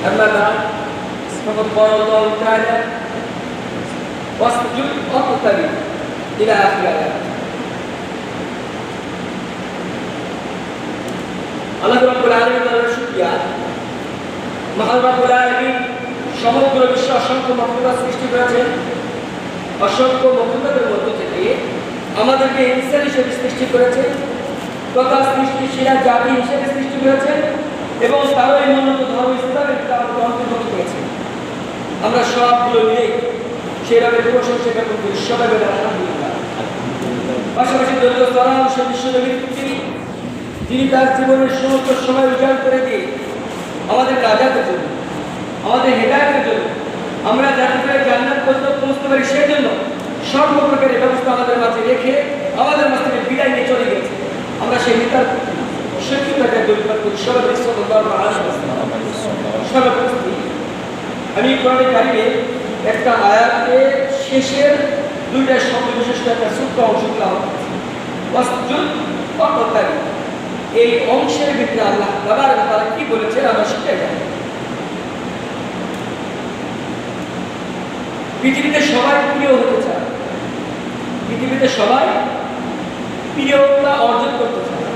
أما بعد فقد قال الله تعالى واسجد واقترب إلى آخر الآيات. আল্লাহ রাব্বুল আলামিনের শুকরিয়া। মহান রাব্বুল আলামিন সমগ্র বিশ্বে অসংখ্য মখলুকাত সৃষ্টি করেছেন। অসংখ্য মখলুকাতের মধ্য থেকে আমাদেরকে ইনসান হিসেবে সৃষ্টি করেছেন, তথা সৃষ্টিশীলা জাতি হিসেবে সৃষ্টি করেছেন এবং তারই মনোনীত ধর্ম ইসলামের আমাদের অন্তর্ভুক্ত করেছেন। আমরা সবগুলো মিলে সেই রবের প্রশংসা জ্ঞাপন করি, সবাই বলে আলহামদুলিল্লাহ। পাশাপাশি দলীয় সালাম সে বিশ্বনবীর প্রতি, যিনি তার জীবনের সমস্ত সময় উজাড় করে দিয়ে আমাদের আযাদের জন্য, আমাদের হেদায়েতের জন্য, আমরা যাতে করে জান্নাত পর্যন্ত পৌঁছতে পারি সেই জন্য সর্বপ্রকারের ব্যবস্থা আমাদের মাঝে রেখে আমাদের মাঝ থেকে বিদায় নিয়ে চলে গেছে। আমরা সেই নেতার সত্যতাকে পরিপাক করি। সর্বপ্রথম আমি কোরআনে কারিমে একটা আয়াতের শেষের দুইটা শব্দ বিশিষ্ট একটা ছোট্ট অংশ তেলাওয়াত করেছি। ওয়াসজুদ ওয়াকতারি। এই অংশের ভিতরে আল্লাহ তাবারক ওয়া তাআলা কি বলেছেন আমরা শিখে যাব। পৃথিবীতে সবাই প্রিয় হতে চায়, পৃথিবীতে সবাই প্রিয়তা অর্জন করতে চায়,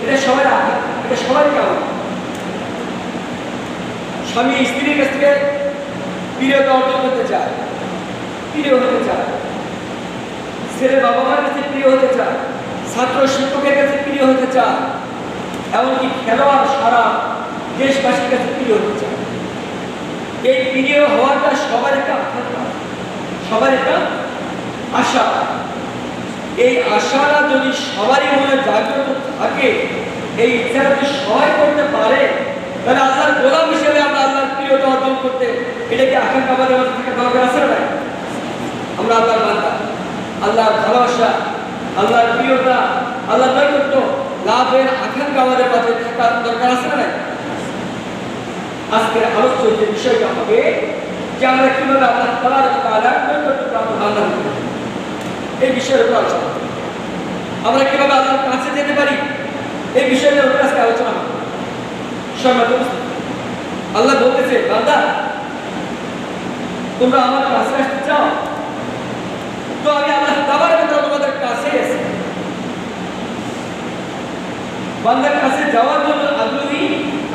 এটা সবাই আগে, এটা সবাই কেমন। স্বামী স্ত্রীর কাছ থেকে প্রিয়তা অর্জন করতে চায়, প্রিয় হতে চায়, ছেলে বাবা মার কাছে প্রিয় হতে চায়, ছাত্র শিক্ষকের কাছে প্রিয় হতে চায়, এমনকি খেলোয়াড় সারা দেশবাসীর কাছে প্রিয় হতে চায়। এই প্রিয় হওয়াটা সবার একটা আকাঙ্ক্ষা, সবার একটা আশা। এই আশাটা যদি সবারই মনে জাগ্রত থাকে, এই ইচ্ছাটা যদি সবাই করতে পারে, তাহলে আল্লাহর গোলাম হিসেবে আমরা আল্লাহর প্রিয়তা অর্জন করতে এটাকে আকাঙ্ক্ষা আমাদের মধ্যে থাকা দরকার আছে না? আমরা আল্লাহর বান্দা, আল্লাহর ভালোবাসা, আল্লাহর প্রিয়তা, আল্লাহর নৈকট্য লাভের আকাঙ্ক্ষা আমাদের মাঝে থাকার দরকার আছে না? আজকের আলোচ্য যে বিষয়টা হবে যে আমরা কিভাবে আল্লাহ তাবারক ওয়া তাআলার নৈকট্য প্রাপ্ত বান্দা হতে পারি, এই বিষয়ের উপর আলোচনা করব। আমরা কিভাবে আল্লাহর কাছে যেতে পারি, এই বিষয়ের উপর আজকে আলোচনা করব। আল্লাহ বলতেছে, বান্দা তোমরা আমার কাছে আসতে চাও, তো আমি আল্লাহ তাবারক ওয়া তাআলা তোমাদের কাছে আছি। বান্দার কাছে যাওয়ার জন্য আগ্রহী,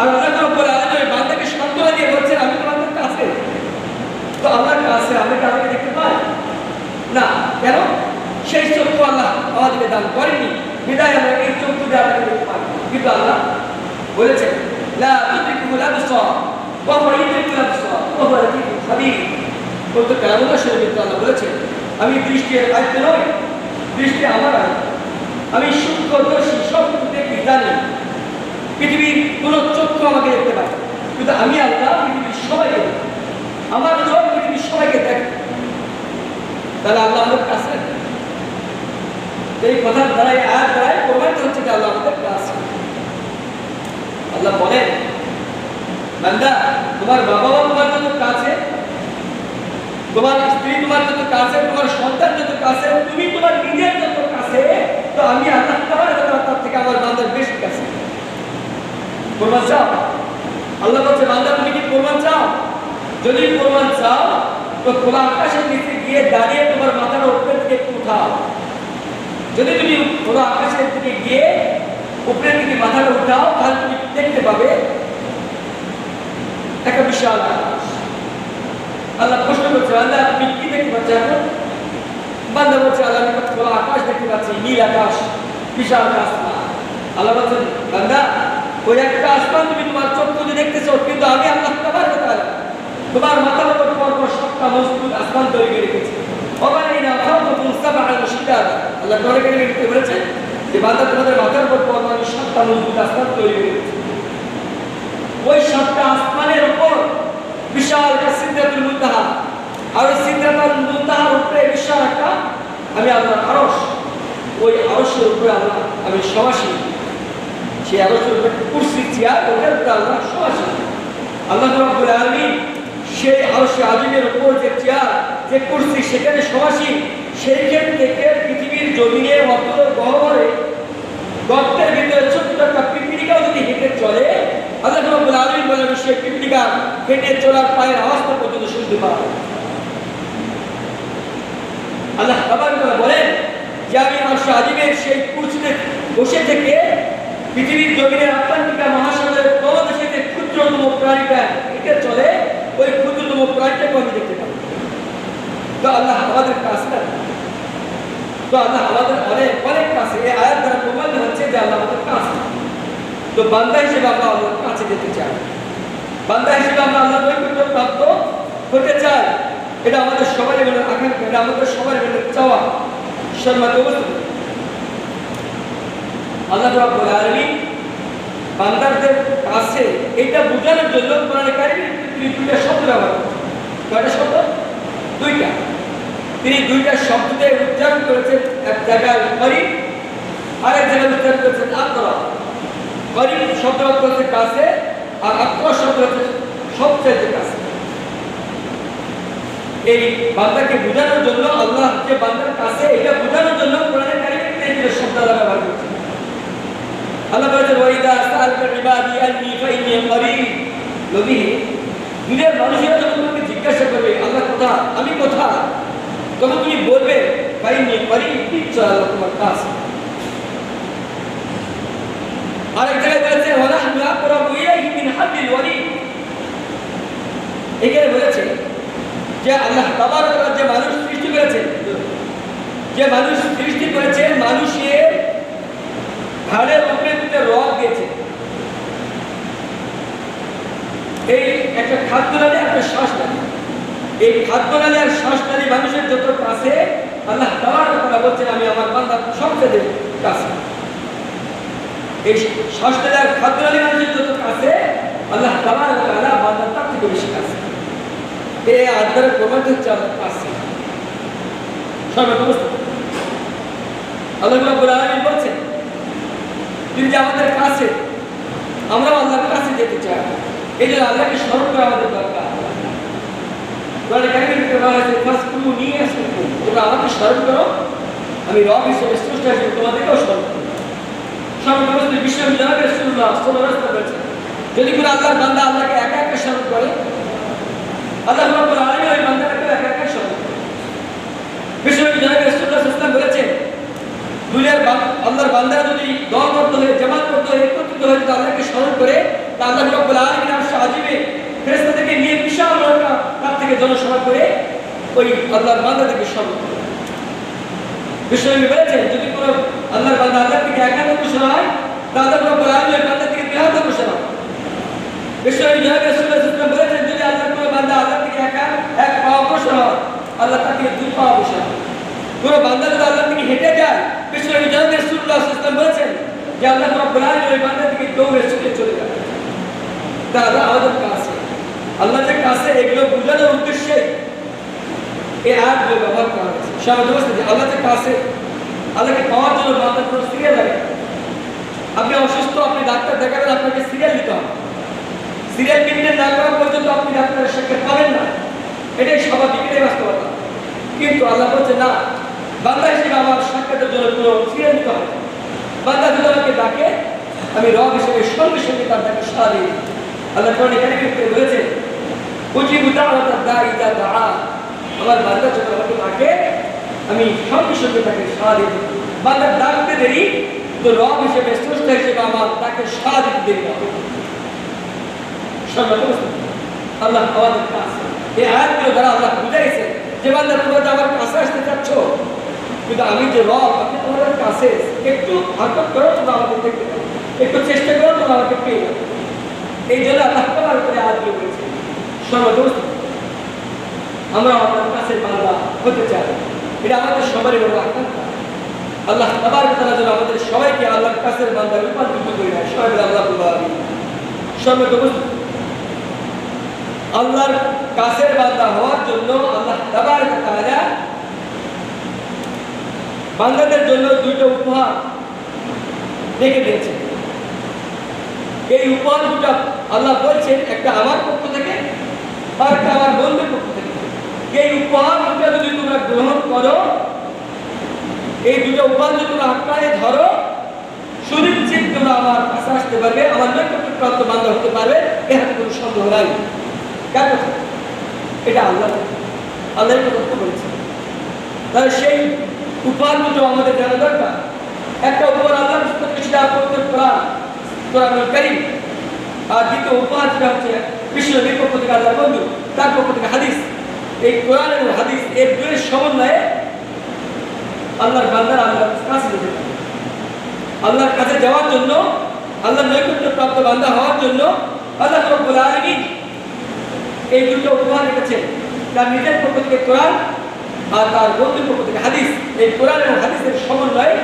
আর আল্লাহ রাব্বুল আলামিন বান্দাকে সান্ত্বনা দিয়ে বলছেন আমি তোমাদের কাছে। তো আল্লাহর কাছে আমরা কি আল্লাহকে দেখতে পাই না? কেন? সেই চক্ষু আল্লাহ আমাদেরকে দান করেনি, বিদায় আমরা এই চক্ষু দিয়ে আল্লাহকে দেখতে পাই। কিন্তু আল্লাহ বলেছেন লা তুদরিকুল আবসার ওয়া হুয়া ইউদরিকুল আবসার ওয়া হুয়া লাতীফুল খাবীর। বলতে কালামুল্লাহ শরীফে আল্লাহ বলেছেন আমি দৃষ্টির আয়ত্তে নই, দৃষ্টি আমার আয়ত্তে, আমি সূক্ষ্মদর্শী, সব কিছু দেখি, জানি। পৃথিবীর কোন চক্ষু আমাকে দেখতে পায়, কিন্তু আমি আল্লাহ পৃথিবীর সবাইকে দেখি, আমার চোখ পৃথিবীর সবাইকে দেখে। তাহলে আল্লাহ আমাদের কাছে, এই কথার দ্বারাই আয়াত দ্বারাই প্রমাণিত হচ্ছে যে আল্লাহ আমাদের কাছে। আল্লাহ বলেন বান্দা তোমার বাবা মা তোমার যত কাছে, তোমার স্ত্রী তোমার যত কাছে, তোমার সন্তান যত কাছে, তুমি তোমার নিজের যত কাছে, তো আমি আল্লাহ তাবারক ওয়া তাআলা তার থেকে আমার বান্দার বেশি কাছে। প্রমাণ চাও? আল্লাহ বলছে বান্দা তুমি কি প্রমাণ চাও? যদি প্রমাণ চাও তো খোলা আকাশের নিচে গিয়ে দাঁড়িয়ে তোমার মাথার উপরের দিকে একটু উঠাও। যদি তুমি খোলা আকাশের দিকে গিয়ে উপরের দিকে মাথাটা উঠাও, তাহলে তুমি দেখতে পাবে একটা বিশাল আকাশ। আল্লাহ প্রশ্ন করছে বান্দা তুমি কি দেখতে পাচ্ছ এখন? বান্দা বলছে আল্লাহ আমি খোলা আকাশ দেখতে পাচ্ছি, নীল আকাশ, বিশাল আসমান। আল্লাহ বলছেন বান্দা ওই একটা আসমান তুমি তোমার চক্ষু দিয়ে দেখতেছো, কিন্তু আমি আল্লাহ তাবারক ওয়া তাআলা তোমার মাথার উপর পরপর সাতটা মজবুত আসমান তৈরি করে রেখেছি। ওয়াবানাইনা ফাওকাকুম সাবআন শিদাদা। আল্লাহ কোরআনে কারিমে বলেছেন যে বান্দা তোমাদের মাথার উপর পরপর আমি সাতটা মজবুত আসমান তৈরি করে রেখেছি। ওই সাতটা আসমানের উপর বিশাল একটা সিদরাতুল মুনতাহা, আর ওই সিদরাতুল মুনতাহার উপরে বিশাল একটা আমি আল্লাহর আরশ, ওই আরশের উপরে আল্লাহ আমি সমাসীন। সেই আরশের উপরে কুরসি চেয়ার, ওটার উপরে আল্লাহ সমাসীন। আল্লাহ রাব্বুল আলামিন সেই আরশে আজিমের উপর যে চেয়ার, যে কুরসি, সেখানে সমাসীন। সেইখান থেকে পৃথিবীর জমিনে অতল গহ্বরে গর্তের ভিতরে ছোট্ট একটা পিপিলিকাও যদি হেঁটে চলে, আল্লাহ রাব্বুল আলামিন বলেন সে পিপিলিকা হেঁটে চলার পায়ের আওয়াজটা পর্যন্ত শুনতে পাবে। আল্লাহ তাবারক বলেন যে আমি আরশ আজিমের সেই কুরসিতে বসে থেকে পৃথিবীর জমিনের আটলান্টিকা মহাসাগরের তলদেশে যে ক্ষুদ্রতম প্রাণীটা হেঁটে চলে ওই ক্ষুদ্রতম প্রাণীটাকে আমি দেখতে পাবো। তো আল্লাহ আমাদের কাছে তো আল্লাহ আমাদের অনেক অনেক কাছে। এই আয়াত দ্বারা প্রমাণিত হচ্ছে যে আল্লাহ আমাদের কাছে। তো বান্দা হিসেবে আমরা আল্লাহর কাছে যেতে চাই, বান্দা হিসেবে আমরা আল্লাহর নৈকট্য প্রাপ্ত হতে চাই। এটা আমাদের সবার মনের আকাঙ্ক্ষা, এটা আমাদের সবার মনের চাওয়া। আল্লাহ রাব্বুল আলামিন বান্দাদের কাছে এটা বোঝানোর জন্য কোরআনে কারিমে তিনি দুইটা শব্দ ব্যবহার করেছেন। কয়টা শব্দ? দুইটা। তিনি দুইটা শব্দকে উচ্চারণ করেছেন, এক জায়গায় করিব, আরেক জায়গায় উচ্চারণ করেছেন আকরাব। করিব শব্দ অর্থ হচ্ছে কাছে, আর আকরাব শব্দ হচ্ছে সবচেয়ে কাছে। এই বান্দাকে বোঝানোর জন্য আল্লাহ যে বান্দার কাছে এটা বোঝানোর জন্য কোরআনে কারিমে এই দুটো শব্দ ব্যবহার করেছেন। আল্লাহ বলেছেন ওয়াইদা সাআলকা ইবাদি আন্নী ফাইন্নী করিব। নবী, দুনিয়ার মানুষেরা যখন তোমাকে জিজ্ঞাসা করবে আল্লাহ কোথায়, আমি কোথায়, তখন তুমি বলবে ফাইন্নী করিব, নিশ্চয় আল্লাহ তোমার কাছে। আরেক জায়গায় বলেছে ওয়ানাহনু আকরাবু ইলাইহি মিন হাবলিল ওয়ারিদ। এখানে বলেছে যে আল্লাহ তাবারক ওয়া তাআলা যে মানুষ সৃষ্টি করেছেন, যে মানুষ সৃষ্টি করেছেন মানুষের ঘাড়ের উপরে দুটো রগ দিয়েছে। এই একটা খাদ্যনালী, একটা শ্বাসনালী। এই খাদ্যনালী আর শ্বাসনালী মানুষের যত কাছে, আল্লাহ তাবারক ওয়া তাআলা বলছেন আমি আমার বান্দার সবচেয়ে কাছে। এই শ্বাসনালী আর খাদ্যনালী মানুষের যত কাছে, আল্লাহ তাবারক ওয়া তাআলা বান্দার তার থেকে বেশি কাছে। এই আয়াতের প্রমাণ হচ্ছে আমার কাছে। আল্লাহ রাব্বুল আলামিন বলছেন তিনি যে আমাদের কাছে, আমরাও আল্লাহর কাছে যেতে চাই। এই জন্য আল্লাহকে স্মরণ করা আমাদের দরকার। কোরআনে কারিমে বলা হয়েছে ফাসকুরুনি আসকুরকুম, তোমরা আমাকে স্মরণ করো, আমি রব হিসেবে স্রষ্টা হিসেবে তোমাদেরকেও স্মরণ করব। সর্বপ্রথম বিশ্বনবী জনাব রাসূলুল্লাহ সাল্লাল্লাহু আলাইহি ওয়াসাল্লাম বলেছেন যদি কোনো আল্লাহর বান্দা আল্লাহকে একা একা স্মরণ করে, আল্লাহ রাব্বুল আলামিন ওই বান্দাটাকে একা একা স্মরণ করে। বিশ্বনবী জনাব রাসূলুল্লাহ সাল্লাল্লাহু আলাইহি ওয়াসাল্লাম বলেছেন দুনিয়ার আল্লাহর বান্দারা যদি দলবদ্ধ হয়ে জামাতবদ্ধ হয়ে একত্রিত হয়ে যদি আল্লাহকে স্মরণ করে, তা আল্লাহ রাব্বুল আলামিন আরশ আজিমে ফেরেশতা থেকে নিয়ে বিশাল নৌকা তার থেকে জনসভা করে ওই আল্লাহর বান্দাদেরকে স্মরণ করে। বিশ্বনবী বলেছেন যদি কোনো আল্লাহর বান্দা আল্লাহ থেকে একা অগ্রসর হয়, তা আল্লাহ রাব্বুল আলামিন ওই বান্দা থেকে ২ হাত অগ্রসর হয়। বিশ্বনবী জনাব রাসূলুল্লাহ সাল্লাল্লাহু আলাইহি ওয়াসাল্লাম বলেছেন যদি আল্লাহর কোনো বান্দা আল্লাহ থেকে একা ১ পা অগ্রসর হয়, আল্লাহ তার থেকে ২ পা অগ্রসর হয়। কোনো বান্দা যদি আল্লাহ থেকে হেঁটে যায়, বিশ্বনবী জনাব রাসূলুল্লাহ সাল্লাল্লাহু আলাইহি ওয়াসাল্লাম বলেছেন যে আল্লাহ রাব্বুল আলামিন ওই বান্দা থেকে দৌড়ে ছুটে চলে যায়। তা আল্লাহ আমাদের কাছে, আল্লাহ যে কাছে এগুলো বোঝানোর উদ্দেশ্যে এই আয়াতগুলো ব্যবহার করা হয়েছে। সবাই বুঝতে যে আল্লাহ যে কাছে, আল্লাহকে পাওয়ার জন্য বান্দার কোনো সিরিয়াল লাগে। আপনি অসুস্থ, আপনি ডাক্তার দেখাবেন, আপনাকে সিরিয়াল দিতে হবে। সিরিয়াল মেনটেন না করা পর্যন্ত আপনি ডাক্তারের সাক্ষাৎ পাবেন না, এটাই স্বাভাবিক, এটাই বাস্তবতা। কিন্তু আল্লাহ বলছে না, বান্দা হিসেবে আমার সাক্ষাতের জন্য কোনো সিরিয়াল দিতে হবে। বান্দা যদি আমাকে ডাকে, আমি রব হিসেবে সঙ্গে সঙ্গে তার ডাকে সাড়া দিই। আল্লাহ কোরআনে কারিমে বলেছে উজিবু দাওয়াতাদ দাঈ ইযা দাআন, আমার বান্দা যখন আমাকে ডাকে আমি সঙ্গে সঙ্গে তাকে সাড়া দিই। বান্দার ডাকতে দেরি তো রব হিসেবে স্রষ্টা হিসেবে আমার তাকে সাড়া দিতে দেরি হবে। আল্লাহ আমাদের কাছে এই আয়াতগুলো দ্বারা আল্লাহ বুঝাইছে যে বান্দা তোমরা আমার কাছে আসতে চাচ্ছ, কিন্তু আমি যে রব, আমি তোমাদের কাছে, একটু হরকত করো তোমরা আমাকে দেখতে পাবে, একটু চেষ্টা করো তোমরা আমাকে পেয়ে যাবে। এই জন্য আল্লাহ তোমার করে আয়াতগুলো বলেছে। সর্বদোস্ত আমরা আমার কাছে বান্দা হতে চাই, এটা আমাদের সবারই বড় আকাঙ্ক্ষা। আল্লাহ তাবারক ওয়া তাআলা যেন আমাদের সবাইকে আল্লাহর কাছের বান্দা রূপান্তরিত করে দেয়। সবাই বলে আল্লাহুম্মা আমিন। সর্বদোস্ত আল্লাহর কাছের বান্দা হওয়ার জন্য আল্লাহ তাবারক ওয়া তাআলা বান্দাদের জন্য দুটো উপহার রেখে দিয়েছেন। এই উপহার দুটো আল্লাহ বলছেন একটা আমার পক্ষ থেকে আর একটা আমার বন্ধুর পক্ষ থেকে। এই উপহার দুটো যদি তোমরা গ্রহণ করো, এই দুটো উপহার যদি তোমরা আঁকড়ে ধরো, সুনিশ্চিত তোমরা আমার কাছে আসতে পারবে, আমার নৈকট্যপ্রাপ্ত বান্দা হতে পারবে, এর কোনো সন্দেহ নাই। কেন? এটা আল্লাহ কথা বলেছে। তাহলে সেই উপহার দুটো আমাদের জানা দরকার। একটা উপহার আল্লাহ সেটা কোরআনুল কারীম, আর দ্বিতীয় উপহার যেটা হচ্ছে বিশ্বনবীর পক্ষ থেকে আল্লাহর বন্ধু, তার পক্ষ থেকে হাদিস। এই কোরআন এবং হাদিস এর দুয়ের সমন্বয়ে আল্লাহর বান্দারা আল্লাহর কাছে যেতে পারে। আল্লাহর কাছে যাওয়ার জন্য, আল্লাহর নৈকট্য প্রাপ্ত বান্দা হওয়ার জন্য আল্লাহ রাব্বুল আলামিন এই দুটো উপহার রেখেছেন। তার নিজের পক্ষ থেকে কোরআন আর তার বন্ধুর পক্ষ থেকে হাদিস। এই কোরআন এবং হাদিসের সমন্বয়ে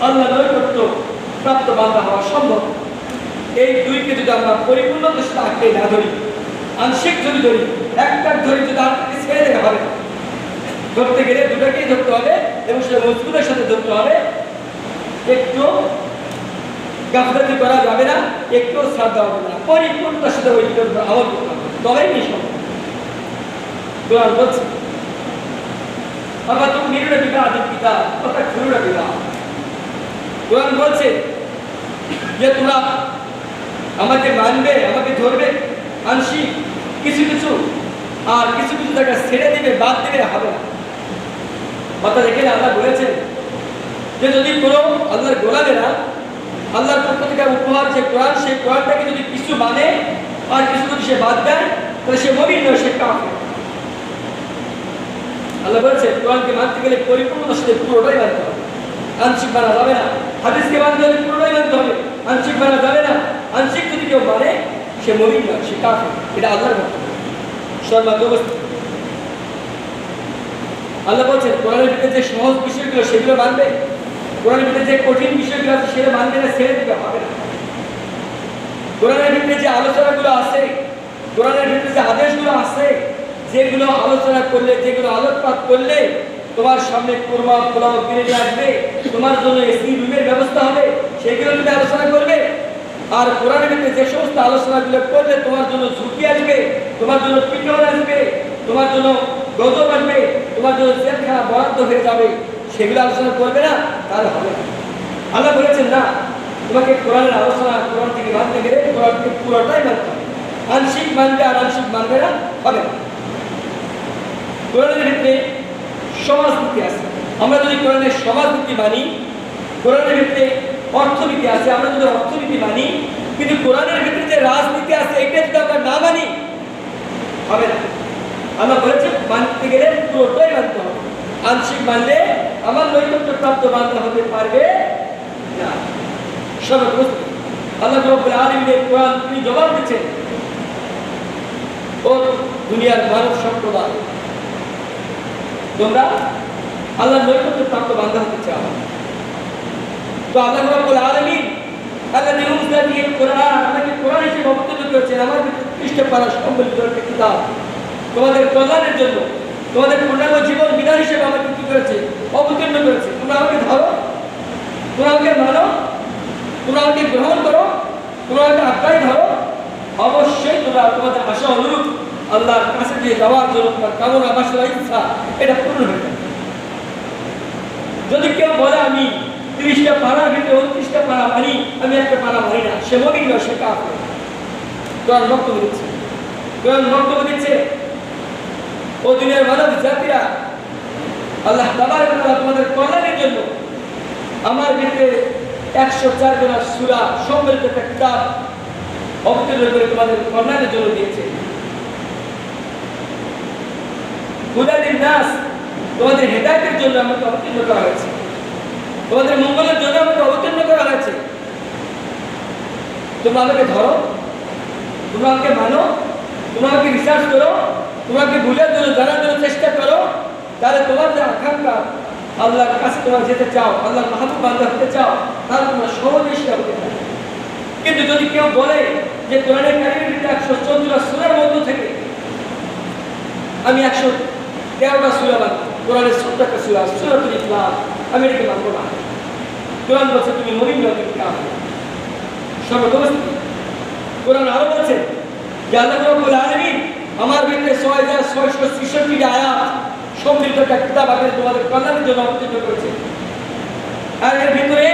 আল্লাহ নৈকট্য প্রাপ্ত বান্দা হওয়া সম্ভব। এই দুইকে যদি আমরা পরিপূর্ণতার সাথে আঁকড়ে না ধরি, আংশিক যদি ধরি, একটা ধরি যদি আঁকড়ে ছেড়ে দেওয়া হবে, ধরতে গেলে দুটাকেই ধরতে হবে এবং সেটা মজবুতের সাথে ধরতে হবে। একটু গাফলাতি করা যাবে না, একটু ছাড় দেওয়া হবে না, পরিপূর্ণতার সাথে ওই দুটোর উপর আমল করতে হবে, তবেই কি সম্ভব। কোরআন বলছে আবার তুমি নিরুড়ে বিঘা আদির পিতা অর্থাৎ খুরুড়ে বিঘা। কোরআন বলছে যে তোমরা আমাকে মানবে, আমাকে ধরবে আংশিক কিছু কিছু, আর কিছু কিছু জায়গা ছেড়ে দিবে, বাদ দিবে হবে না। অর্থাৎ এখানে আল্লাহ বলেছেন যে যদি কোনো আল্লাহর গোলামেরা আল্লাহর পক্ষ থেকে উপহার যে কোরআন, সেই কোরআনটাকে যদি কিছু মানে আর কিছু যদি সে বাদ দেয়, তাহলে সে মুমিন নয়, সে কাফের। আল্লাহ বলেছে কোরআনকে মানতে গেলে পরিপূর্ণতার সাথে পুরোটাই মানতে হবে, আংশিক মানা যাবে না। হাদিসকে মানতে হলে পুরোটাই মানতে হবে, আংশিক মানা যাবে না। আংশিক যদি কেউ মানে সে মুমিন নয়, সে কাফের। এটা আল্লাহর বক্তব্য। আল্লাহ বলছেন কোরআনের ভিতরে যে সহজ বিষয়গুলো সেগুলো মানবে, কোরআনের ভিতরে যে কঠিন বিষয়গুলো আছে সেটা মানবে না, ছেড়ে দিতে হবে না। কোরআনের ভিতরে যে আলোচনাগুলো আছে, কোরআনের ভিতরে যে আদেশগুলো আছে, যেগুলো আলোচনা করলে, যেগুলো আলোকপাত করলে তোমার সামনে কোরমা পোলাও কিনে আসবে, তোমার জন্য এসি রুমের ব্যবস্থা হবে, সেগুলো তুমি আলোচনা করবে। আর কোরআনের ভিতরে যে সমস্ত আলোচনাগুলো করলে তোমার জন্য ঝুঁকি আসবে, তোমার জন্য পিটন আসবে, তোমার জন্য গজব আসবে, তোমার জন্য জেলখানা বরাদ্দ হয়ে যাবে, সেগুলো আলোচনা করবে না, তাহলে হবে না। আল্লাহ বলেছেন না, তোমাকে কোরআনের আলোচনা, কোরআন থেকে মানতে গেলে কোরআনকে পুরোটাই মানতে হবে, আংশিক মানবে আর আংশিক মানবে না, হবে না। কোরআনের ভিতরে সমাজনীতি আছে, আমরা যদি কোরআনের সমাজনীতি মানি, কোরআনের ভিতরে অর্থনীতি আছে, আমরা যদি অর্থনীতি মানি, কিন্তু কোরআনের ভিতরে যে রাজনীতি আছে এটা যদি আমরা না মানি, হবে না। আল্লাহ বলেছে মানতে গেলে পুরোটাই মানতে হবে, আংশিক মানলে আমার নৈকট্য প্রাপ্ত বান্দা হতে পারবে না। সর্বপ্রথম আল্লাহ রাব্বুল আলামিনের কোরআন তিনি জবাব দিচ্ছেন, ও দুনিয়ার মানব সম্প্রদায়, তোমরা আল্লাহর নৈকট্য প্রাপ্ত বান্দা হতে চাও। তো আল্লাহ রাব্বুল আলামিন আল্লাযী উনজিলা বিহিল কোরআন, আমাকে কোরআন হিসেবে অবতীর্ণ করেছেন, আমার পৃষ্ঠে পারা সম্বলিত একটা কিতাব, তোমাদের কল্যাণের জন্য, তোমাদের পূর্ণাঙ্গ জীবন বিধান হিসেবে আমাকে কি করেছে, অবতীর্ণ করেছে। তোমরা আমাকে ধরো, তোমরা আমাকে মানো, তোমরা আমাকে গ্রহণ করো, তোমরা আমাকে আঁকড়াই ধরো, অবশ্যই তোমরা তোমাদের আশা অনুরূপ আল্লাহর কাছে দিয়ে যাওয়ার জন্য তোমার কামনা বাসনা ইচ্ছা এটা পূর্ণ হয়ে যাবে। যদি কেউ বলে আমি 30টা পাড়ার ভিতরে 29টা পাড়া মানি, আমি একটা পাড়া মানি না, সে মুমিন নয়, সে কাফের। কোরআন বক্তব্য দিচ্ছে, কোরআন বক্তব্য দিচ্ছে, ও দুনিয়ার মানব জাতিরা, আল্লাহ তাবারক ওয়া তাআলা তোমাদের কল্যাণের জন্য আমার ভিতরে 104 জনের সূরা সম্বলিত একটা কিতাব অবতীর্ণ করে তোমাদের কল্যাণের জন্য দিয়েছে। হুদাল লিন-নাস, তোমাদের হেদায়েতের জন্য আমাকে অবতীর্ণ করা হয়েছে, তোমাদের মঙ্গলের জন্য আমাকে অবতীর্ণ করা হয়েছে। তোমরা আমাকে ধরো, তোমরা আমাকে মানো, তোমরা আমাকে রিসার্চ করো, তোমরা আমাকে ভুলের জন্য জানার জন্য চেষ্টা করো, তাহলে তোমার যে আকাঙ্ক্ষা আল্লাহর কাছে তোমরা যেতে চাও, আল্লাহর মাহবুব বান্দা হতে চাও, তাহলে তোমরা সহজেই সেটা হতে পারবে। কিন্তু যদি কেউ বলে যে কোরআনের কারিমের 114টা সূরার মধ্য থেকে আমি 113টা সূরা মানব, কোরআনের 70টা সূরা, সূরাতুল ইখলাস, আমি এটাকে মানব না, কোরআন বলছে তুমি মুমিন নও, তুমি কাফের। সর্বপ্রথম কোরআন আরো বলছে যে আল্লাহ রাব্বুল আলামিন আমার ভিতরে 6663টি আয়াত সম্মিলিত একটা কিতাব আকারে তোমাদের কল্যাণের জন্য অবতীর্ণ করেছে। আর এর ভিতরে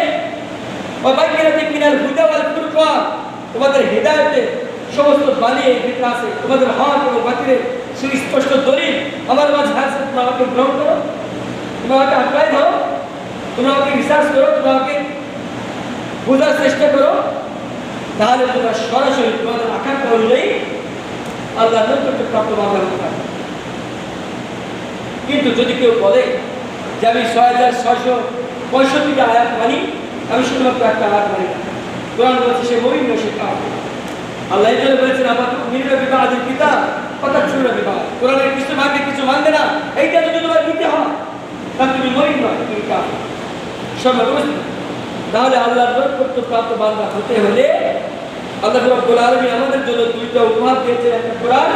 ওয়াবাইয়িনাতিন মিনাল হুদা ওয়াল ফুরকান, তোমাদের হেদায়েতে সমস্ত বাণী এর ভিতরে আছে, তোমাদের হক এবং বাতিলের সুস্পষ্ট দলিল আমার মাঝে আছে। তোমরা আমাকে গ্রহণ করো, তোমরা আমাকে আঁকড়াই ধরো, তোমরা আমাকে রিসার্চ করো, তোমরা আমাকে বোঝার চেষ্টা করো, তাহলে তোমরা সরাসরি তোমাদের আকাঙ্ক্ষা অনুযায়ী আল্লাহ নৈকট্য প্রাপ্ত বান্দা হতে পারে। কিন্তু যদি কেউ বলে যে আমি 6665টা আয়াত মানি, আমি শুধুমাত্র একটা আয়াত মানি না, কোরআন বলছে সে মুমিন নয়, সে কাফের। আল্লাহ এই জন্য বলেছেন আমাকে মিনিরা বিবাদের কিতাব কথা ছুড়ে বিবাদ, কোরআনের কিছু মানবে কিছু মানবে না, এইটা যদি তোমার নিতে হয় তাহলে তুমি মুমিন নয়, তুমি কাফের। সম্মানিত, তাহলে আল্লাহর নৈকট্য প্রাপ্ত বান্দা হতে হলে আল্লাহ রাব্বুল আলামিন আমাদের জন্য দুইটা উপহার দিয়েছেন, একটা কোরআন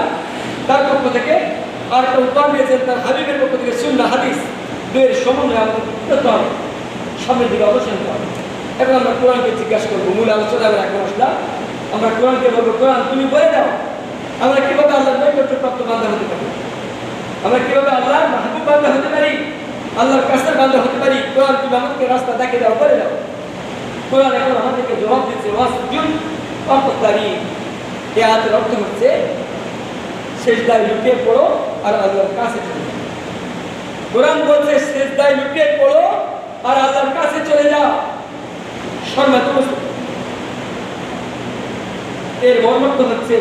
তার পক্ষ থেকে, আর একটা উপহার দিয়েছেন তার হাবিবের পক্ষ থেকে সুন্নাহ হাদিস। দুইয়ের সমন্বয় আমাদের করতে হবে, সামনের দিকে অবস্থান করতে হবে। এখন আমরা কোরআনকে জিজ্ঞাসা করবো, মূল আলোচনা আমরা এখন আসলাম। আমরা কোরআনকে বলবো, কোরআন তুমি বলে দাও আমরা কিভাবে আল্লাহর নৈকট্য প্রাপ্ত বান্দা হতে পারি, আমরা কিভাবে আল্লাহর মাহবুব বান্দা হতে পারি, আল্লাহর কাছের বান্দা হতে পারি। কোরআন তুমি আমাদেরকে রাস্তা দেখিয়ে দাও, বলে দাও। কোরআন এখন আমাদেরকে জবাব দিচ্ছে ওয়াসজুদ ওয়াক্তারিব। এই আয়াতের অর্থ হচ্ছে সিজদায় লুটিয়ে পড়ো আর আল্লাহর কাছে চলে যাও। কোরআন বলছে সিজদায় লুটিয়ে পড়ো আর আল্লাহর কাছে চলে যাও। সম্মানিত মুসলিম, এর মর্মার্থ হচ্ছে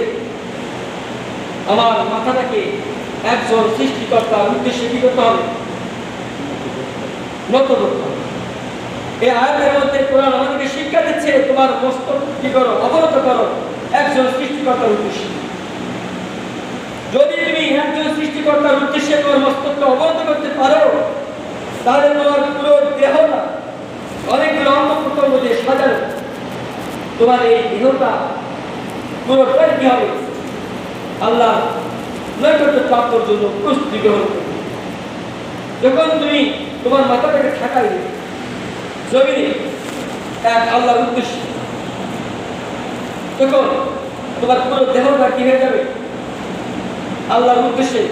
আমার মাথাটাকে একজন সৃষ্টিকর্তার উদ্দেশ্যে কি করতে হবে, নত করতে হবে। এই আয়াতের মধ্যে কোরআন আমাদেরকে শিক্ষা দিচ্ছে তোমার মস্তক কি করো, অবনত করো একজন সৃষ্টিকর্তার উদ্দেশ্যে। যদি তুমি একজন সৃষ্টিকর্তার উদ্দেশ্যে তোমার মস্তককে অবনত করতে পারো, তাহলে তোমার পুরো দেহটা অনেকগুলো অঙ্গ প্রত্যঙ্গ দিয়ে সাজানো, তোমার এই দেহটা পুরোটাই কি হবে, আল্লাহ নৈকট্য প্রাপ্তর জন্য প্রস্তুতি গ্রহণ করবে। যখন তুমি তোমার মাথাটাকে ঠাকাই দেবে জমিনে এক আল্লাহর উদ্দেশ্যে, তখন তোমার পুরো দেহটা কি হয়ে যাবে, আল্লাহর উদ্দেশ্যে,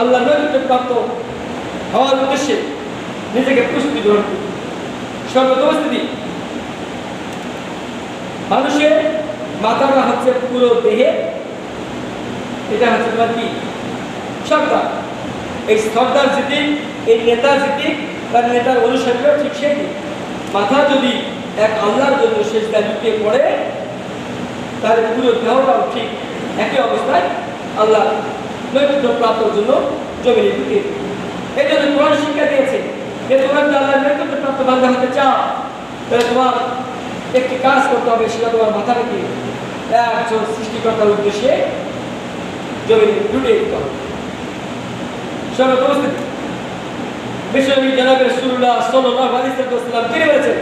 আল্লাহর নৈকট্য প্রাপ্ত হওয়ার উদ্দেশ্যে নিজেকে প্রস্তুতি গ্রহণ করবে। সর্বপরিস্থিতি মানুষের মাথাটা হচ্ছে পুরো দেহে, এটা হচ্ছে তোমার কি সর্দার। এই সর্দার যেদিন, এই নেতা যেদিন, তার নেতার অনুসারীরাও ঠিক সেই দিন। মাথা যদি এক আল্লাহর জন্য সিজদায় লুটিয়ে পড়ে, তাহলে পুরো দেহটাও ঠিক একই অবস্থায় আল্লাহ নৈকট্য প্রাপ্তর জন্য জমিনে লুটিয়ে। এই জন্য কোরআন শিক্ষা দিয়েছে যে তোমরা যদি আল্লাহর নৈকট্য প্রাপ্ত বান্দা হতে চাও, তাহলে তোমার একটি কাজ করতে হবে, সেটা তোমার মাথাটাকে একজন সৃষ্টিকর্তার উদ্দেশ্যে জমিনে লুটিয়ে দিতে হবে। সর্বপরিস্থিতি বিশ্বনবী জনাবে রাসূলুল্লাহ সাল্লাল্লাহু আলাইহি ওয়াসাল্লাম তিনি বলেছেন,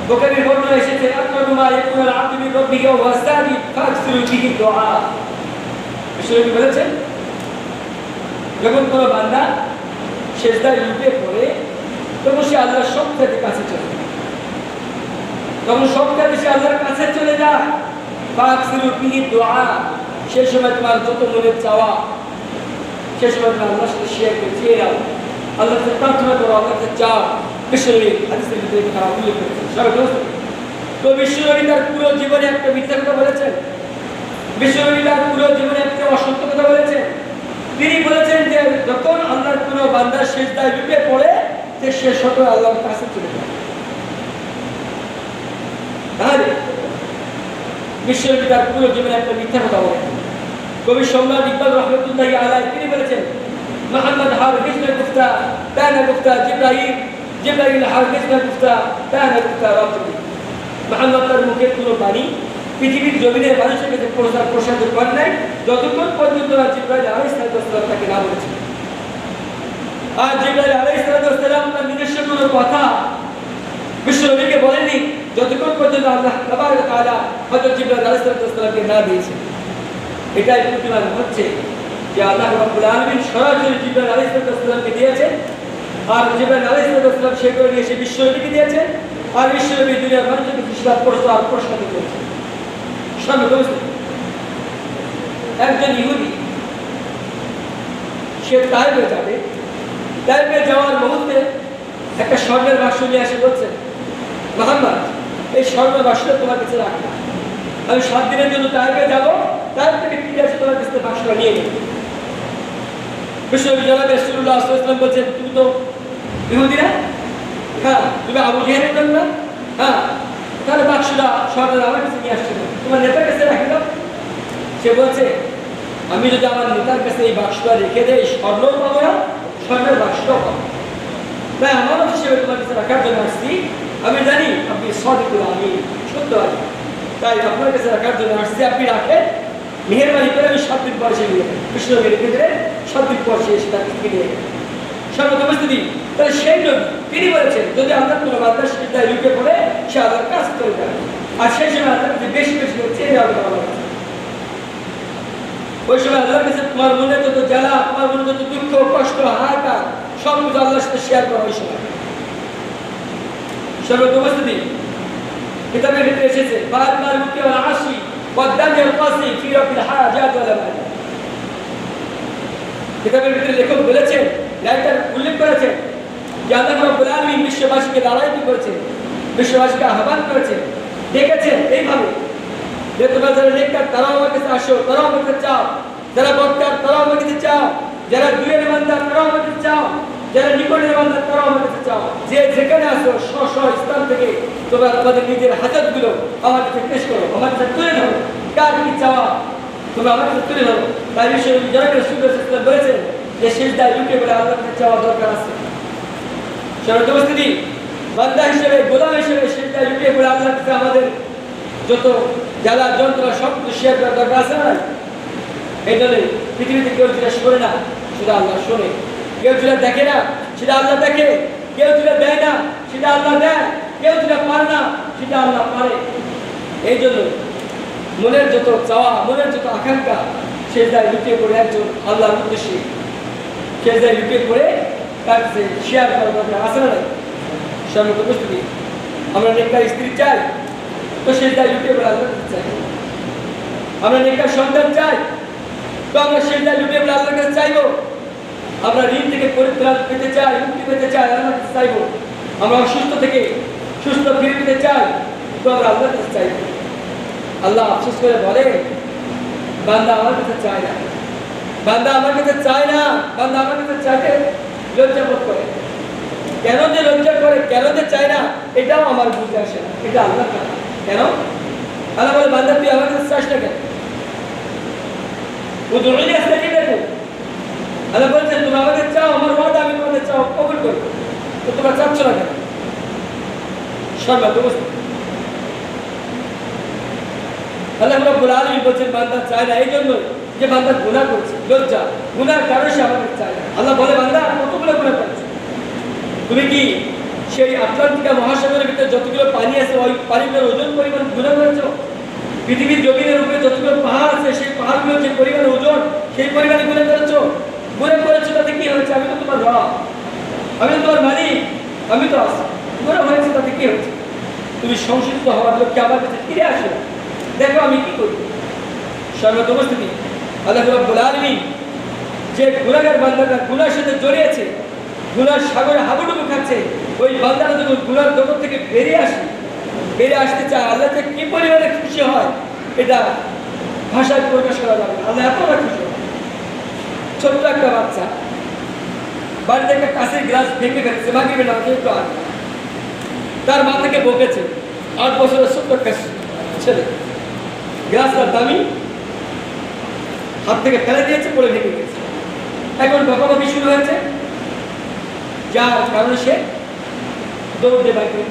বুখারীর বর্ণনা এসেছে, আকরামু মা ইয়াকুনুল আবদু মিন রাব্বিহি ওয়া হুয়া সাজিদ ফাকসিরু বিহি দুআ। বিশ্বনবী বলেছেন, যখন কোনো বান্দা সিজদায় লুটিয়ে পড়ে, তখন সে আল্লাহর সবচেয়ে কাছে চলে যায়, তখন সবচেয়ে সে আল্লাহর কাছে চলে যায়। ফাকসিরু বিহি দুআ, সেই সময় তোমার যত মনের চাওয়া, সেই সময় তুমি আল্লাহর সাথে শেয়ার করে চেয়ে নাও, আল্লাহর কাছে প্রার্থনা করো, আল্লাহর কাছে চাও। বিশ্বনবী হাদিসের ভিতরে তারা উল্লেখ করেছেন। তো বিশ্বনবী তার পুরো জীবনে একটা মিথ্যা কথা বলেছেন, বিশ্বনবী তার পুরো জীবনে একটা অসত্য কথা বলেছেন। তিনি বলেছেন যে যখন আল্লাহর কোনো বান্দা সিজদায় লুটিয়ে পড়ে, যে সে শত আল্লাহর কাছে চলে যায়। তাহলে বিশ্বনবী তার পুরো জীবনে একটা মিথ্যা কথা বলেছেন। কবি সম্রাট ইকবাল রহমতুল্লাহি আলাইহি তিনি বলেছেন, মুহাম্মদ হারগিজ না গুফতা কানা গুফতা জিবরাইল, জিবরাইল হারগিজ না গুফতা কানা গুফতা রাব্বি। মুহাম্মদ তার মুখের কোনো বাণী পৃথিবীর জমিনে মানুষের কাছে প্রসারিত করেন নাই যতক্ষণ পর্যন্ত জিবরাইল আলাইহিস সালাম তাকে না বলেছেন। আর জিবরাইল আলাইহিস সালাম তার নিজস্ব কোনো কথা বিশ্বনবীকে বলেননি যতক্ষণ পর্যন্ত আল্লাহ তাবারক ওয়া তাআলা হযরত জিবরাইল আলাইহিস সালামকে না দিয়েছেন। এটাই প্রতিমান হচ্ছে যে আল্লাহ রাব্বুল আলামিন সরাসরি জিবরাইল আলাইহিস সালামকে দিয়েছেন, আর জিবরাইল আলাইহিস সালাম সেগুলো নিয়ে এসে বিশ্বনবীকে দিয়েছেন, আর বিশ্বনবী দুনিয়ার মানুষকে ইসলাম প্রসার করেছেন। একজন ইহুদি সে তাইফে যাবে, তাইফে যাওয়ার মুহূর্তে একটা স্বর্ণের বাক্স নিয়ে এসে বলছেন, মুহাম্মদ এই স্বর্ণের বাক্সটা তোমার কাছে রাখো। আমি 7 দিনের জন্য তাইফে যাব, তাইফ থেকে ফিরে এসে তোমার কাছে বাক্সটা নিয়ে নেব। বিশ্বনবী জনাব রাসূলুল্লাহ সাল্লাল্লাহু আলাইহি ওয়াসাল্লাম বলছেন, তুমি তো ইহুদি না? হ্যাঁ। তুমি আবু জেহেলের জন না? হ্যাঁ। তাহলে বাক্সটা সরকার আমার কাছে নিয়ে আসছে, তোমার নেতার কাছে রাখি দাও। সে বলছে, আমি যদি আমার নেতার কাছে এই বাক্সটা রেখে দেই, স্বর্ণও পাবো না, স্বর্ণের বাক্সটাও পাবো। তাই আমার হিসেবে তোমার কাছে রাখার জন্য আসছি। আমি জানি আপনি সদিকুল আমিন, সত্যবাদী, তাই আপনার কাছে রাখার জন্য আসছি। আপনি রাখেন, মেহেরবানি করে আমি 7 দিন পর সে নিয়ে বিশ্বনবী রেখে দিলেন। 7 দিন পর সে এসে তার কাছে নিয়ে গেলেন। সর্বত উপস্থিতি, তাহলে সেই নবী তিনি বলেছেন, যদি আল্লাহ কোনো বান্দার সিজদায় লুটিয়ে পড়ে, সে আল্লাহর কাছে চলে যাবে। আর সেই সময় আল্লাহর কাছে বেশি বেশি করে চেয়ে যাবে আল্লাহর কাছে। ওই সময় আল্লাহর কাছে তোমার মনে যত জ্বালা, তোমার মনে যত দুঃখ, কষ্ট, হাহাকার, সব কিছু আল্লাহর সাথে শেয়ার করা ওই সময়। সর্বত উপস্থিতি, কিতাবের ভিতরে এসেছে, বারবার মুখে আসি ওয়াদামিল কাসি ফি রাফিল হাজাত ওয়াল মানি। কিতাবের ভিতরে লেখক বলেছেন, রাইটার উল্লেখ করেছেন যে আল্লাহ রাব্বুল আলামিন বিশ্ববাসীকে লালায়িত করেছেন, বিশ্ববাসীকে আহ্বান করেছেন, ডেকেছেন এইভাবে যে তোমরা যারা নেককার তারাও আমার কাছে আসো, তারাও আমার কাছে চাও, যারা বদকার তারাও আমার কাছে চাও, যারা দূরের বান্দা তারাও আমার কাছে চাও, যারা নিকটের বান্দা তারাও আমার কাছে চাও। যে যেখানে আসো স্ব স্ব স্থান থেকে তোমরা তোমাদের নিজের হাজাতগুলো আমার কাছে পেশ করো, আমার কাছে তুলে ধরো। কার কি চাওয়া তোমরা আমার কাছে তুলে ধরো। তাই বিষয়ে জনাব রাসূলুল্লাহ সাল্লাল্লাহু আলাইহি ওয়াসাল্লাম বলেছেন যে সিজদায় লুটিয়ে পড়ে আল্লাহর কাছে চাওয়া দরকার আছে। সর্বত উপস্থিতি, বান্দা হিসেবে, গোলাম হিসেবে সিজদায় লুটিয়ে পড়ে আল্লাহর কাছে আমাদের যত জ্বালা যন্ত্রণা সব কিছু শেয়ার করার দরকার আছে না? এই জন্য পৃথিবীতে কেউ যেটা শোনে না সেটা আল্লাহ শোনে, কেউ যেটা দেখে না সেটা আল্লাহ দেখে, কেউ যেটা দেয় না সেটা আল্লাহ দেয়, কেউ যেটা পারে না সেটা আল্লাহ পারে। এই জন্য মনের যত চাওয়া, মনের যত আকাঙ্ক্ষা সিজদায় লুটিয়ে পড়ে একজন আল্লাহর উদ্দেশ্যে সিজদায় লুটিয়ে পড়ে তার কাছে শেয়ার করার দরকার আছে না? সর্বত উপস্থিতি, আমরা নেককার স্ত্রী চাই তো সিজদায় লুটিয়ে পড়ে আল্লাহর কাছে চাই। আমরা নেককার সন্তান চাই তো আমরা সিজদায় লুটিয়ে পড়ে আল্লাহর কাছে চাইবো। আমরা ঋণ থেকে পরিত্রাণ পেতে চাই, মুক্তি পেতে চাই, আল্লাহর কাছে চাইবো। আমরা অসুস্থ থেকে সুস্থ ফিরে পেতে চাই তো আমরা আল্লাহর কাছে চাইবো। আল্লাহ আফসোস করে বলে, বান্দা আমার কাছে চায় না, বান্দা আমার কাছে চায় না, বান্দা আমার কাছে চাইতে লজ্জা বোধ করে। কেন যে লজ্জা করে, কেন যে চায় না, এটাও আমার বুঝতে আসে না। এটা আল্লাহর কাজ। কেন? আল্লাহ বলে, বান্দা তুই আমার কাছে চাস না কেন? উদউনি আস্তাজিব লাকুম। আল্লাহ বলছেন, তোমরা আমাকে চাও, আমার ওয়াদা আমি তোমাদের চাও কবুল করব, তো তোমরা চাচ্ছ না কেন? সর্বত উপস্থিত, আল্লাহ রাব্বুল আলামিন বলছেন বান্দা চায় না এই জন্য যে বান্দা গুনাহ করছে, লজ্জা, গুনাহর কারণে সে আমাকে চায় না। আল্লাহ বলে, বান্দা কতগুলো গুনাহ করেছো? তুমি কি সেই আটলান্টিকা মহাসাগরের ভিতরে যতগুলো পানি আছে ওই পানিগুলোর ওজন পরিমাণ গুনাহ করেছো? পৃথিবীর জমিনের উপরে যতগুলো পাহাড় আছে সেই পাহাড়গুলোর যে পরিমাণ ওজন সেই পরিমাণে গুনাহ করেছো? গুনাহ করেছো তাতে কি হয়েছে? আমি তো তোমার রব, আমি তো তোমার মালিক, আমি তো আছি। গুনাহ হয়েছে তাতে কি হয়েছে? তুমি সংশোধিত হওয়ার লোককে আমার কাছে ফিরে আসো, দেখো আমি কি করি। সর্বত উপস্থিতি, আল্লাহ রাব্বুল আলামিন যে গুনাহগার বান্দাটা গুনাহের সাথে জড়িয়েছে, গুনার সাগরে হাবুডুবু খাচ্ছে, ওই বান্দারা যখন গুনার জগৎ থেকে বেরিয়ে আসতে চায়, আল্লাহ যে কি পরিমাণে খুশি হয় এটা ভাষায় প্রকাশ করা যাবে। আল্লাহ এতটা খুশি হয়। ছোট্ট একটা বাচ্চা বাড়িতে একটা কাঁচের গ্লাস ভেঙে ফেলেছে, মাগরিবে নামাজে একটু আগে, তার মা থেকে বকেছে। 8 বছরের ছোট্ট একটা ছেলে, গ্লাসটা দামি, হাত থেকে ফেলে দিয়েছে, পড়ে ভেঙে গেছে। এখন বকাবকি শুরু হয়েছে, যার কারণে সে দৌড়ে বাইক থেকে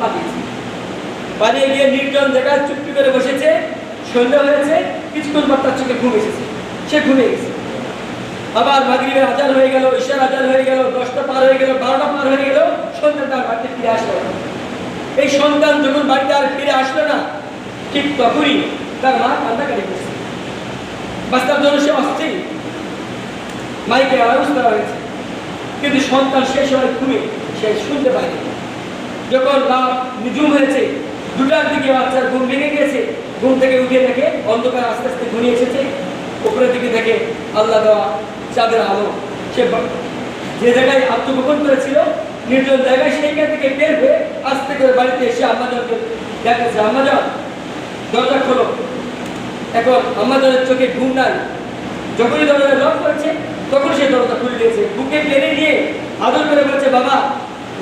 পালিয়ে গিয়ে নির্জন জায়গায় চুপটি করে বসেছে। সন্ধ্যা হয়েছে, কিছুক্ষণ পর তার চোখে ঘুম এসেছে, সে ঘুমিয়ে গেছে। আবার মাগরিবের আজান হয়ে গেল, ঈশার আজান হয়ে গেল, 10টা পার হয়ে গেল, 12টা পার হয়ে গেল, সন্তান তার বাড়িতে ফিরে আসলো না। এই সন্তান যখন বাড়িতে আর ফিরে আসলো না, ঠিক তখনই তার মা কান্নাকাটি করছে। বাচ্চার জন্য সে অস্থির, মাইকে আওয়াজ করা হয়েছে, কিন্তু সন্তান সেই সময় ঘুমে, সে শুনতে পায়নি। যখন রাত নিঝুম হয়েছে, 2টার দিকে বাচ্চার ঘুম ভেঙে গেছে, ঘুম থেকে উঠে দেখে অন্ধকার আস্তে আস্তে ঘনিয়ে এসেছে। উপরের দিকে দেখে আল্লাহ দেওয়া চাঁদের আলো। সে যে জায়গায় আত্মগোপন করেছিল নির্জন জায়গায়, সেইখান থেকে বের হয়ে আস্তে করে বাড়িতে এসে আম্মাজানকে দেখেছে, আম্মাজান দরজা খোলো। এখন আমাদের চোখে ঘুম নাই, যখনই দরজা লক করেছে তখন সে দরজা খুলে দিয়েছে, বুকে টেনে নিয়ে আদর করে বলছে, বাবা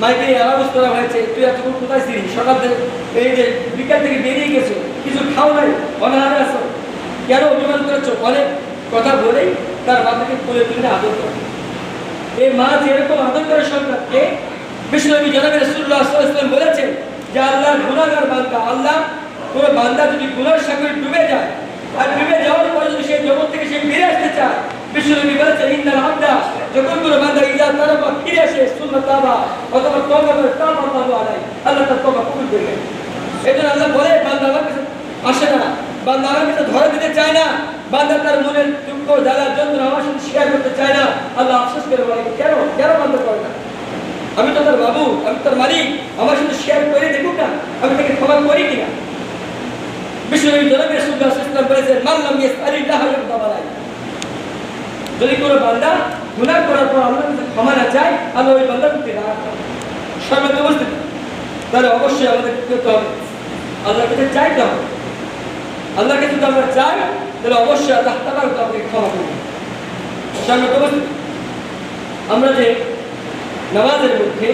মাইকে অ্যালাউন্স করা হয়েছে, তুই এতক্ষণ কোথায় ছিলি? সকাল থেকে এই যে বিকাল থেকে বেরিয়ে গেছো, কিছু খাও নাই, অনাহারে আছো, কেন অভিমান করেছো? অনেক কথা বলেই তার মাথাকে তুলে তুলে আদর করে। এই মা যেরকম আদর করে সন্তানকে, বিশ্বনবী জনাবে রাসূলুল্লাহ সাল্লাল্লাহু আলাইহি ওয়াসাল্লাম বলেছেন যে আল্লাহর গুনাহগার বান্দা, আল্লাহ কোনো বান্দা যদি গুনার সাগরে ডুবে যায় আর ডুবে যাওয়ার পরে যদি সেই জগৎ থেকে সে ফিরে আসতে চায়, বিশ্বনবী বলেছেন ইন্নাল আবদা, যখন কোনো বান্দা ইজা তারাবা ফিরে আসে সুন্নাত তাবা অথবা তওবা করে তাওবা আল্লাহু আলাইহি, আল্লাহ তার তওবা কবুল করবেন। এজন্য আল্লাহ বলে বান্দা আমার কাছে আসে না, বান্দা আমার কাছে ধরা দিতে চায় না, বান্দা তার মনের দুঃখ জ্বালা যন্ত্রণা আমার সাথে শেয়ার করতে চায় না। আল্লাহ আফসোস করে বলে, কেন কেন বান্দা করে না? আমি তো তার বাবু, আমি তার মালিক, আমার সাথে শেয়ার করে দেখুক না আমি তাকে ক্ষমা করি কিনা। বিশ্বনবী জনাবে রাসূলুল্লাহ সাল্লাল্লাহু আলাইহি ওয়াসাল্লাম বলেছেন মান লাম ইয়াসআলিল্লাহ ইয়াগদাব আলাইহি, যদি কোনো বান্দা গুনাহ করার পর আল্লাহর কাছে ক্ষমা না চায়, আল্লাহ ওই বান্দার প্রতি রাগ করেন। সম্মানিত উপস্থিতি, তাহলে অবশ্যই আমাদের কি করতে হবে? আল্লাহর কাছে চাইতে হবে। আল্লাহর কাছে যদি আমরা চাই তাহলে অবশ্যই আল্লাহ তাআলা আমাদেরকে ক্ষমা করবেন। সম্মানিত উপস্থিতি, আমরা যে নামাজের মধ্যে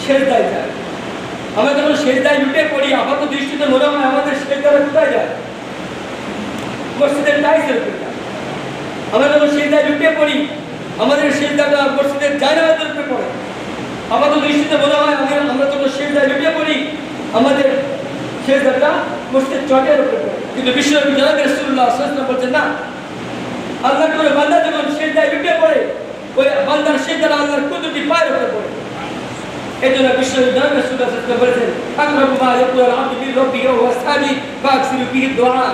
সেজদায় যাই, আমরা যখন সেজদায় লুটে পড়ি, আপাত দৃষ্টিতে মনে হয় আমাদের সেজদাটা কোথায় যায়? মসজিদের টাইলসের উপরে যায়। আমরা যখন সেজদায় লুটে পড়ি, আমাদের সেজদাটা মসজিদের জায়নামাজের উপরে পড়ে। আপাত দৃষ্টিতে মনে হয় আমরা যখন সেজদায় লুটে পড়ি, আমাদের সেজদাটা মসজিদের চটের উপরে পড়ে। কিন্তু বিশ্বনবী জনাবে রাসূলুল্লাহ সাল্লাল্লাহু আলাইহি ওয়াসাল্লাম বলছেন না, আল্লাহ করে বান্দা যখন সেজদায় লুটে পড়ে, ওই বান্দার সেজদাটা আল্লাহর কুদরতি পায়ের উপরে পড়ে। এজন্য বিশ্বনবী জনাবে রাসূলুল্লাহ সাল্লাল্লাহু আলাইহি ওয়াসাল্লাম বলেছেন আকরাবু মা ইয়াকুলু আল-আবদু মির রাব্বিহি ওয়া হুয়া সাজিদ ফাকসিরু ফিহি দুআ।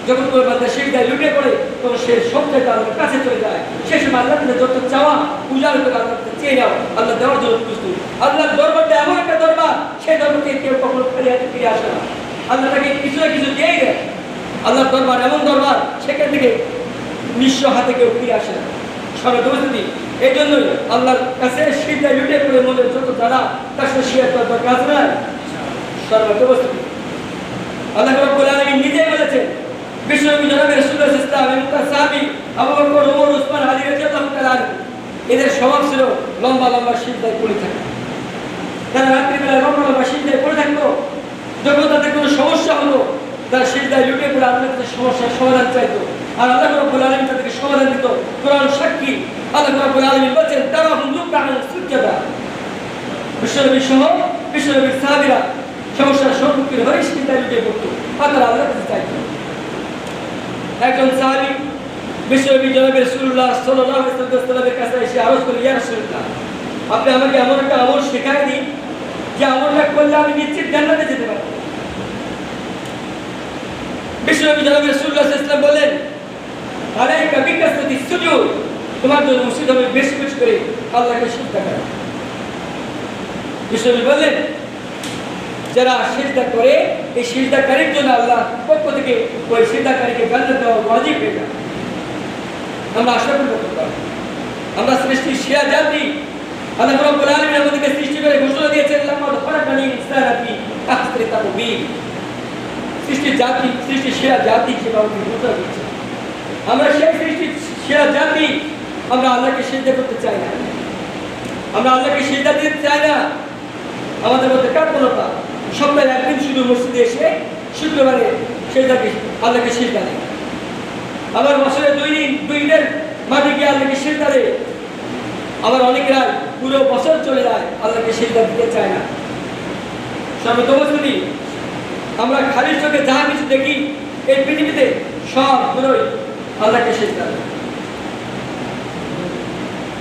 যখন কোনো বান্দা সেজদায় লুটে পড়ে তখন সে সবচেয়ে আল্লাহর কাছে চলে যায়। সে সময় আল্লাহর কাছে যত চাওয়া উজাড় করে আল্লাহর কাছে চেয়ে নাও, আল্লাহ দেওয়ার জন্য প্রস্তুত। আল্লাহর দরবারটা এমন একটা দরবার, সেই দরবার থেকে কেউ কখনো খালি হাতে ফিরে আসে না। আল্লাহ তাকে কিছু না কিছু দিয়েই দেয়। আল্লাহর দরবার এমন দরবার, সেখান থেকে নিঃস্ব হাতে কেউ ফিরে আসে না। সম্মানিত উপস্থিতি, এই জন্যই আল্লাহর কাছে সেজদায় লুটে পড়ে মনের যত জ্বালা তার সাথে শেয়ার করার কাজ নাই। সম্মানিত উপস্থিতি, আল্লাহ রাব্বুল আলামিন নিজেই বলেছেন, বিশ্বনবী জনাবে রাসূলুল্লাহ সাল্লাল্লাহু আলাইহি ওয়াসাল্লাম এবং তার সাহাবী আবু বকর, ওমর, উসমান, আলী রাদিয়াল্লাহু তাআলা এদের স্বভাব ছিল লম্বা লম্বা সিজদায় পড়ে থাকা। তারা রাত্রিবেলা লম্বা লম্বা সিজদায় পড়ে থাকতো। যখন তাদের কোনো সমস্যা হলো, তারা সিজদায় লুটে পড়ে আল্লাহর কাছে সমস্যার সমাধান চাইতো, আর আল্লাহ রাব্বুল আলামিন তাদেরকে সমাধান দিত। কোরআন সাক্ষী, আল্লাহ রাব্বুল আলামিন বলেছেন তারাহুম রুকআন সুজদা। বিশ্বনবী সহ বিশ্বনবীর সাহাবীরা সমস্যার সম্মুখীন হয়ে সিজদায় লুটে পড়তো, আর তারা আল্লাহর কাছে চাইতো। একজন সাহাবী বিশ্বনবী জনাবে রাসূলুল্লাহ সাল্লাল্লাহু আলাইহি ওয়াসাল্লামের কাছে এসে আরজ করলেন, ইয়া রাসূলুল্লাহ, আপনি আমাকে এমন একটা আমল শেখায় দিন যে আমলটা করলে আমি নিশ্চিত জান্নাতে যেতে পারবো। বিশ্বনবী জনাবে রাসূলুল্লাহ সাল্লাল্লাহু আলাইহি ওয়াসাল্লাম বললেন, আলাইকা বিকাসরাতি সুজুদ, তোমার জন্য উচিত হবে বেশি বেশি করে আল্লাহকে সিজদা করা। বিশ্বনবী বললেন, যারা সিজদা করে, এই সিজদাকারীর জন্য আল্লাহ পক্ষ থেকে ওই সিজদাকারীকে জান্নাত দেওয়া ওয়াজিব হয়ে যায়। আমরা আশা করব, আমরা সৃষ্টির সেরা জাতি, আল্লাহ রাব্বুল আলামিন আমাদেরকে সৃষ্টি করে ঘোষণা দিয়েছেন লাকাদ খালাকনাল ইনসানা ফি আহসানি তাকওয়িম। সৃষ্টির জাতি, সৃষ্টির সেরা জাতি হিসেবে আমাদের ঘোষণা দিয়েছে। আমরা সেই সৃষ্টির সেরা জাতি, আমরা আল্লাহকে সিজদা করতে চাই না, আমরা আল্লাহকে সিজদা দিতে চাই না। আমাদের মধ্যে কার্পণতা, সপ্তাহে একদিন শুধু মসজিদে এসে শুক্রবারে সেজদাকে আল্লাহকে সিজদা দেয়, আবার বছরে দুই দিনের মাঠে গিয়ে আল্লাহকে সিজদা দেয়, আবার অনেকেরা পুরো বছর চলে যায় আল্লাহকে সিজদা দিতে চায় না। সম্মানিত উপস্থিতি, আমরা খালি চোখে যাহা কিছু দেখি এই পৃথিবীতে সবগুলোই আল্লাহকে সিজদা দেয়।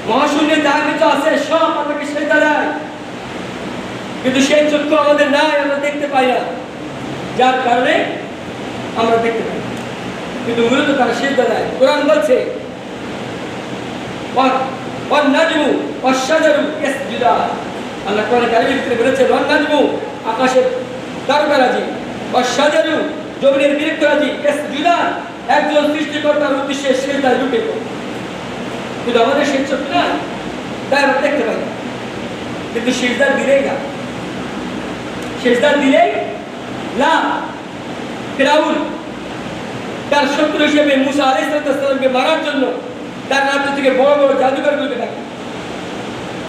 মহাশূন্যে যাহা কিছু আছে সব আল্লাহকে সিজদা দেয়, কিন্তু সেই চক্ষু আমাদের নাই, আমরা দেখতে পাই না, যার কারণে আমরা দেখতে পাই, কিন্তু মূলত তারা সিজদা দেয়। কোরআন বলছে ওয়ান নাজমু ওয়াশ শাজারু ইয়াসজুদান। আল্লাহ কোরআনে কারিমের ভিতরে বলেছে ওয়ান নাজমু, আকাশের তারকারাজি, ওয়াশ শাজারু, জমিনের বৃক্ষরাজি, ইয়াসজুদান, একজন সৃষ্টিকর্তার উদ্দেশ্যে সিজদায় লুটে পড়ে। কিন্তু আমাদের সেই চক্ষু নাই, তাই আমরা দেখতে পাই না। কিন্তু সিজদা দিলেই না, সিজদা দিলেই না। ফিরাউন তার শত্রু হিসেবে মুসা আলাইহিস সালামকে মারার জন্য তার রাজ্য থেকে বড় বড় জাদুকরকে